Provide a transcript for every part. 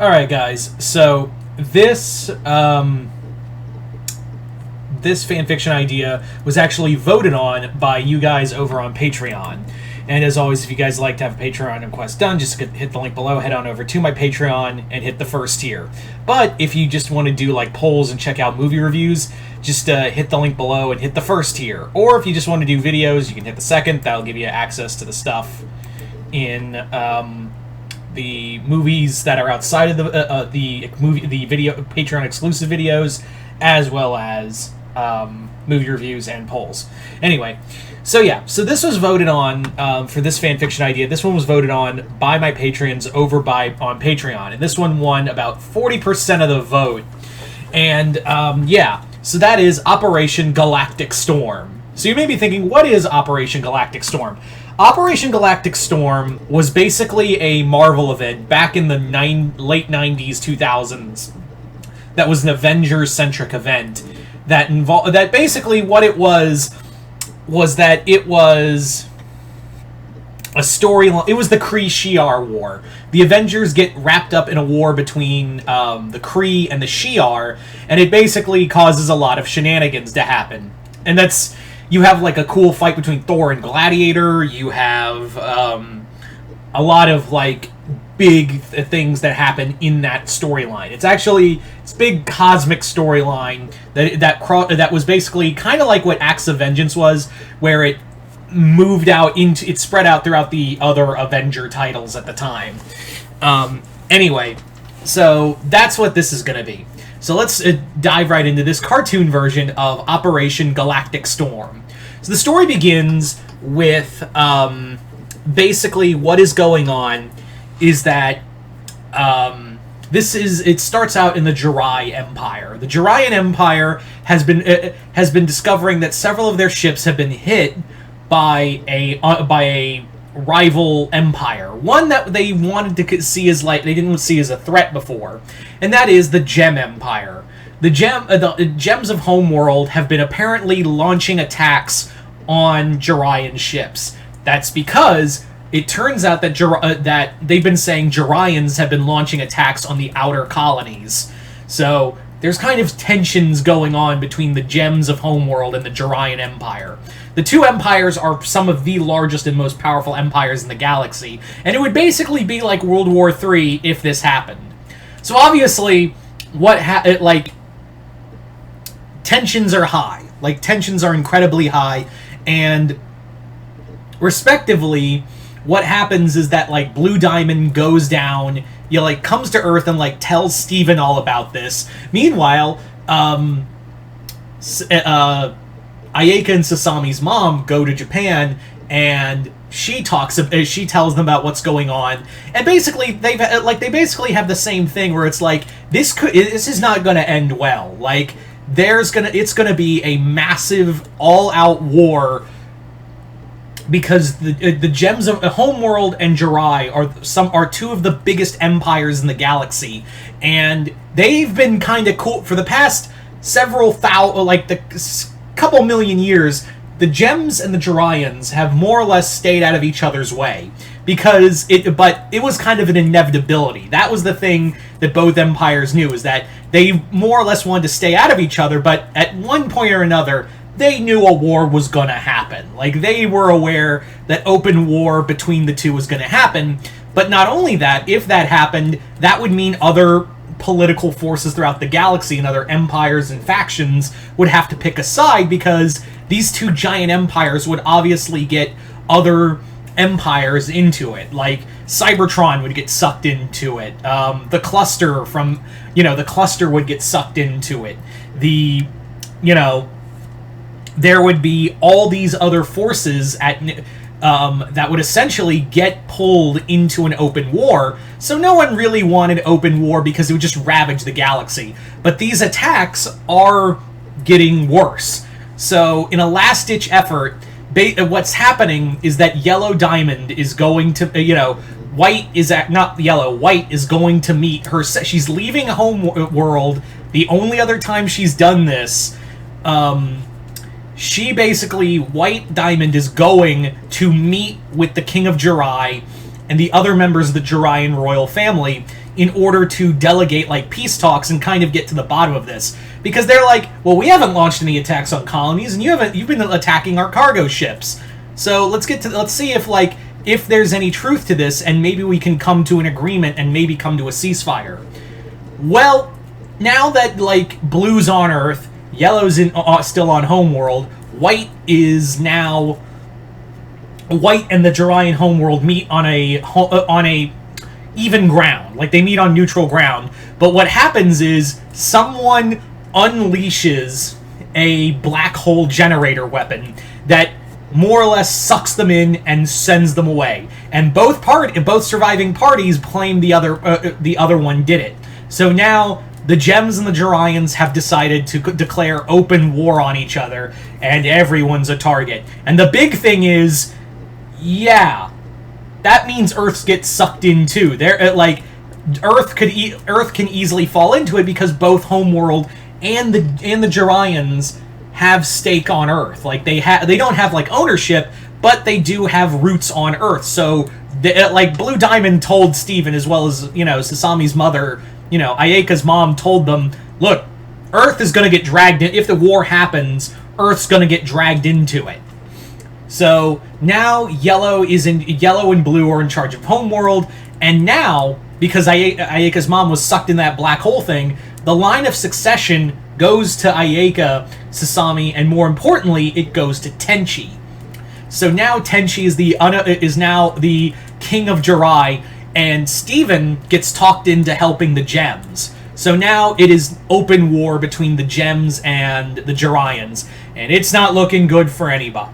Alright, guys, so this this fanfiction idea was actually voted on by you guys over on Patreon. And as always, if you guys like to have a Patreon request done, just hit the link below, head on over to my Patreon, and hit the first tier. But if you just want to do like polls and check out movie reviews, just hit the link below and hit the first tier. Or if you just want to do videos, you can hit the second. That'll give you access to the stuff in the movies that are outside of the video Patreon exclusive videos, as well as movie reviews and polls. Anyway, so this was voted on for this fanfiction idea. This one was voted on by my patrons over on Patreon, and this one won about 40% of the vote. And so that is Operation Galactic Storm. So you may be thinking, what is Operation Galactic Storm? Operation Galactic Storm was basically a Marvel event back in the late 90s, 2000s. That was an Avengers-centric event that involved. That basically what it was that it was a storyline. It was the Kree-Shi'ar War. The Avengers get wrapped up in a war between the Kree and the Shi'ar, and it basically causes a lot of shenanigans to happen. And that's. You have, like, a cool fight between Thor and Gladiator. You have a lot of, like, big things that happen in that storyline. It's a big cosmic storyline that was basically kind of like what Acts of Vengeance was, where it it spread out throughout the other Avenger titles at the time. Anyway, so that's what this is going to be. So let's dive right into this cartoon version of Operation Galactic Storm. So the story begins with basically what is going on is that it starts out in the Jirai Empire. The Jirayan Empire has been discovering that several of their ships have been hit by a rival empire, one that they wanted to see as they didn't see as a threat before, and that is the Gem Empire. The Gems of Homeworld have been apparently launching attacks on Jirayan ships. That's because it turns out that that they've been saying Jiraians have been launching attacks on the outer colonies. So there's kind of tensions going on between the Gems of Homeworld and the Jirayan Empire. The two empires are some of the largest and most powerful empires in the galaxy, and it would basically be like World War III if this happened. So obviously, tensions are high. Like, tensions are incredibly high, and respectively, what happens is that, like, Blue Diamond goes down, comes to Earth and, tells Steven all about this. Meanwhile, Ayeka and Sasami's mom go to Japan, and she tells them about what's going on, and basically they basically have the same thing where it's like this is not going to end well. Like it's going to be a massive all-out war because the Gems of Homeworld and Jirai are two of the biggest empires in the galaxy, and they've been kind of cool for the past couple million years. The Gems and the Jiraians have more or less stayed out of each other's way because it was kind of an inevitability. That was the thing that both empires knew, is that they more or less wanted to stay out of each other, but at one point or another they knew a war was going to happen. Like, they were aware that open war between the two was going to happen, but not only that, if that happened, that would mean other political forces throughout the galaxy and other empires and factions would have to pick a side, because these two giant empires would obviously get other empires into it. Like, Cybertron would get sucked into it. The cluster would get sucked into it. There would be all these other forces that would essentially get pulled into an open war. So no one really wanted open war because it would just ravage the galaxy. But these attacks are getting worse. So in a last-ditch effort, what's happening is that Yellow Diamond is going to, White is going to meet her. She's leaving Homeworld. The only other time she's done this, White Diamond is going to meet with the King of Jirai and the other members of the Jirayan royal family in order to delegate like peace talks and kind of get to the bottom of this, because they're like, well, we haven't launched any attacks on colonies, and you've been attacking our cargo ships. So let's see if there's any truth to this, and maybe we can come to an agreement and maybe come to a ceasefire. Well, now that like blue's on Earth, yellow's still on homeworld, white and the Jorian homeworld meet on a even ground. Like, they meet on neutral ground. But what happens is someone unleashes a black hole generator weapon that more or less sucks them in and sends them away. And both surviving parties claim the other one did it. So now the Gems and the Jorians have decided to declare open war on each other, and everyone's a target. And the big thing is, yeah, that means Earth gets sucked in too. Earth can easily fall into it, because both Homeworld and the Jorians have stake on Earth. Like, they don't have like ownership, but they do have roots on Earth. So Blue Diamond told Steven, as well as, Sasami's mother, Ayeka's mom told them, look, Earth is going to get dragged in. If the war happens, Earth's going to get dragged into it. So now Yellow and Blue are in charge of Homeworld, and now, because Ayeka's mom was sucked in that black hole thing, the line of succession goes to Ayeka, Sasami, and more importantly, it goes to Tenchi. So now Tenchi is now the king of Jirai, and Steven gets talked into helping the Gems. So now it is open war between the Gems and the Jorians, and it's not looking good for anybody.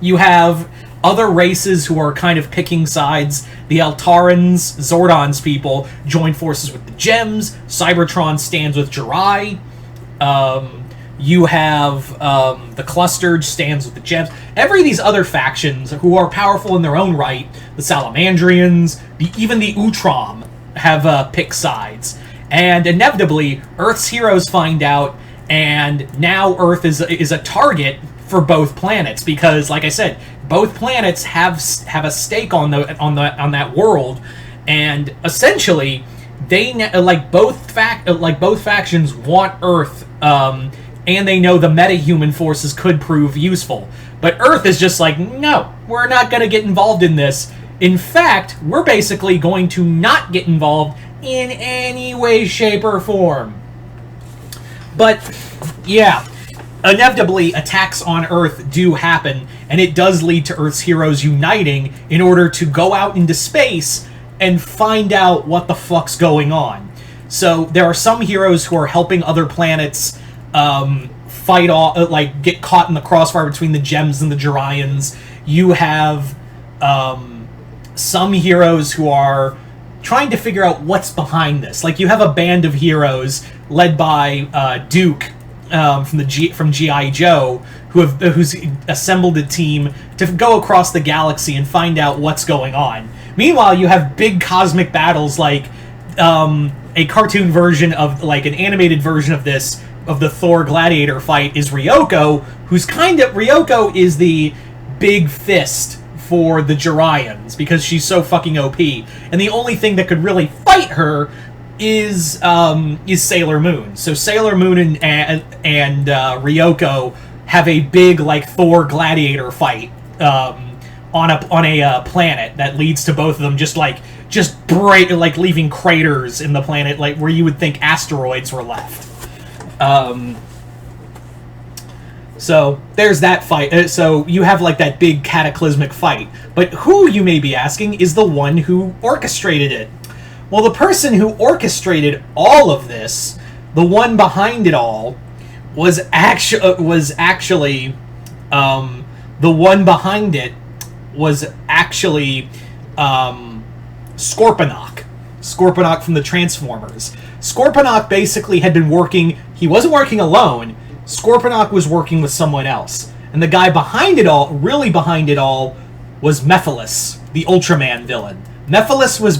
You have other races who are kind of picking sides. The Altarans, Zordon's people, join forces with the Gems. Cybertron stands with Jirai. You have the Clustered stands with the Gems. Every of these other factions who are powerful in their own right, the Salamandrians, even the Utrom, have picked sides. And inevitably, Earth's heroes find out, and now Earth is a target for both planets, because, like I said, both planets have a stake on that world, and essentially, both factions want Earth, and they know the meta-human forces could prove useful. But Earth is just like, no, we're not going to get involved in this. In fact, we're basically going to not get involved in any way, shape, or form. But yeah, inevitably, attacks on Earth do happen, and it does lead to Earth's heroes uniting in order to go out into space and find out what the fuck's going on. So there are some heroes who are helping other planets fight off, get caught in the crossfire between the Gems and the Jorians. You have some heroes who are trying to figure out what's behind this. Like, you have a band of heroes led by Duke from G.I. Joe, who's assembled a team to go across the galaxy and find out what's going on. Meanwhile, you have big cosmic battles, like a cartoon version of, like an animated version of this, of the Thor Gladiator fight, is Ryoko, Ryoko is the big fist for the Jorians, because she's so fucking OP. And the only thing that could really fight her is Sailor Moon. So Sailor Moon and Ryoko have a big, like, Thor Gladiator fight on a planet that leads to both of them just leaving craters in the planet, like where you would think asteroids were left. So there's that fight. So you have like that big cataclysmic fight. But who, you may be asking, is the one who orchestrated it? Well, the person who orchestrated all of this, the one behind it all, was actually the one behind it was actually Scorponok. Scorponok from the Transformers. Scorponok basically had been working... He wasn't working alone. Scorponok was working with someone else. And the guy behind it all, really behind it all, was Mephiles, the Ultraman villain. Mephiles was...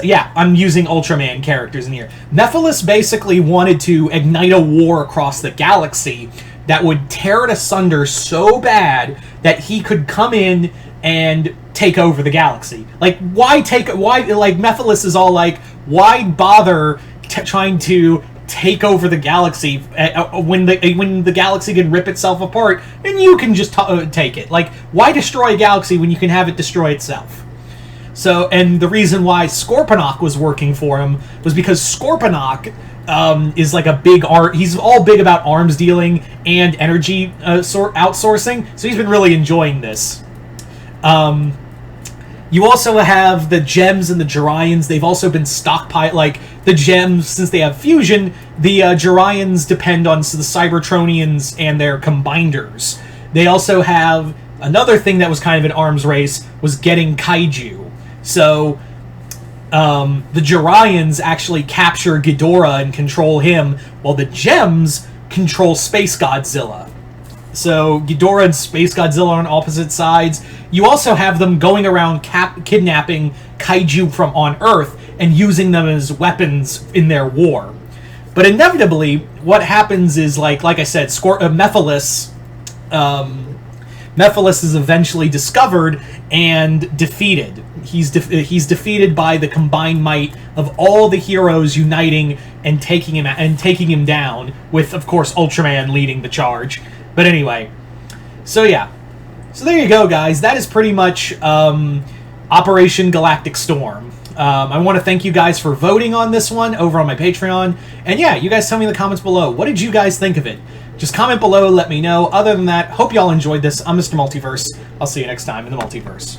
yeah, I'm using Ultraman characters in here. Mephiles basically wanted to ignite a war across the galaxy that would tear it asunder so bad that he could come in and take over the galaxy. Like, why, like, Mephiles is all like, why bother trying to take over the galaxy when the galaxy can rip itself apart and you can just take it? Like, why destroy a galaxy when you can have it destroy itself? So, and the reason why Scorponok was working for him was because Scorponok is like a big he's all big about arms dealing and energy outsourcing, so he's been really enjoying this. You also have the gems and the Jarians. They've also been stockpiled, like, the gems, since they have fusion, the Jarians depend on the Cybertronians and their combinders. They also have another thing that was kind of an arms race, was getting kaiju. So, the Jarians actually capture Ghidorah and control him, while the gems control Space Godzilla. So, Ghidorah and Space Godzilla on opposite sides. You also have them going around kidnapping kaiju from on Earth and using them as weapons in their war. But inevitably, what happens is, like I said, Mephiles is eventually discovered and defeated. He's defeated by the combined might of all the heroes uniting and taking him down, with, of course, Ultraman leading the charge. But anyway, so yeah. So there you go, guys. That is pretty much Operation Galactic Storm. I want to thank you guys for voting on this one over on my Patreon. And yeah, you guys tell me in the comments below, what did you guys think of it? Just comment below, let me know. Other than that, hope y'all enjoyed this. I'm Mr. Multiverse. I'll see you next time in the Multiverse.